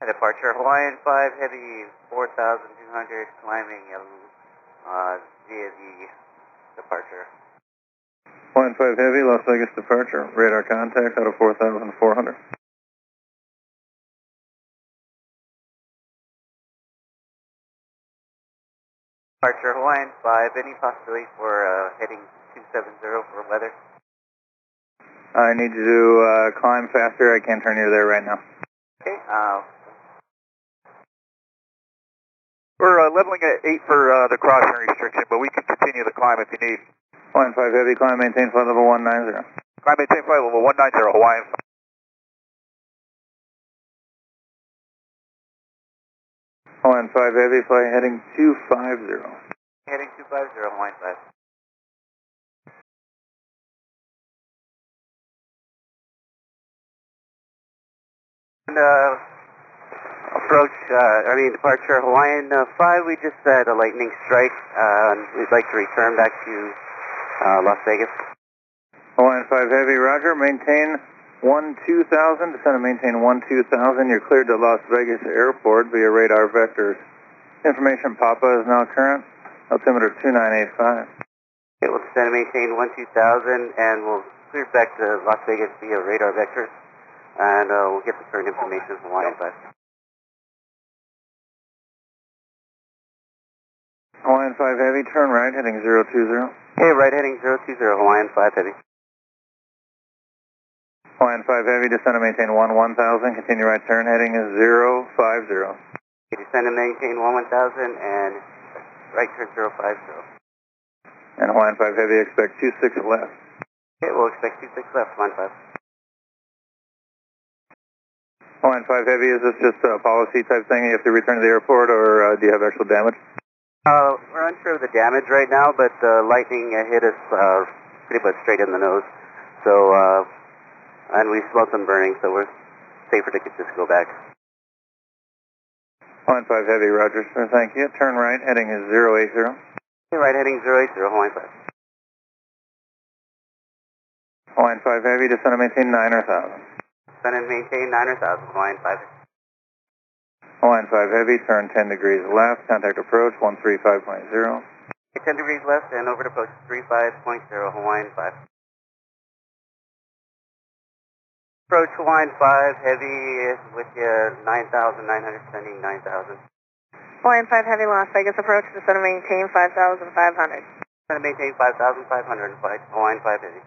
Departure, Hawaiian 5 Heavy 4,200 climbing via the departure. Hawaiian 5 Heavy, Las Vegas departure, radar contact out of 4,400. Departure, Hawaiian 5, any possibility for heading 270 for weather? I need you to climb faster, I can't turn you there right now. Okay, we're leveling at 8 for the crossing restriction, but we can continue the climb if you need. Hawaiian 5 Heavy, climb maintain flight level 190. Climb maintain flight level 190, Hawaiian 5. Hawaiian 5 Heavy, flight heading 250. heading 250, Hawaiian 5. And departure Hawaiian 5, we just had a lightning strike. We'd like to return back to Las Vegas. Hawaiian 5 Heavy, roger, maintain 12,000, descend and maintain 12,000. You're cleared to Las Vegas Airport via radar vectors. Information Papa is now current, altimeter 2985. Okay, we'll descend and maintain 12,000 and we'll clear back to Las Vegas via radar vectors. And we'll get the current information from Hawaiian 5. Hawaiian 5 Heavy, turn right, heading 020. Okay, right heading 020, Hawaiian 5 Heavy. Hawaiian 5 Heavy, descend and maintain 11,000, continue right turn, heading is 050. Okay, descend and maintain 11,000 and right turn 050. And Hawaiian 5 Heavy, expect 26 left. Okay, we'll expect 26 left, Hawaiian 5. Hawaiian 5 Heavy, is this just a policy type thing? You have to return to the airport, or do you have actual damage? We're unsure of the damage right now, but lightning hit us pretty much straight in the nose. So, and we smelled some burning, so we're safer to just go back. Hawaiian 5 Heavy, roger, sir, thank you. Turn right, heading is 080. Okay, right heading 080, Hawaiian 5. Hawaiian 5 Heavy, descend and maintain 9,000. Descend and maintain 9,000, Hawaiian 5. Hawaiian 5 Heavy, turn 10 degrees left, contact approach 135.0. Okay, 10 degrees left and over to approach 35.0, Hawaiian 5. Approach Hawaiian 5 Heavy with you 9,900, sending 9,000. Hawaiian 5 Heavy, Las Vegas approach, descend and maintain 5,500. Descend and maintain 5,500 and flight, Hawaiian 5 Heavy.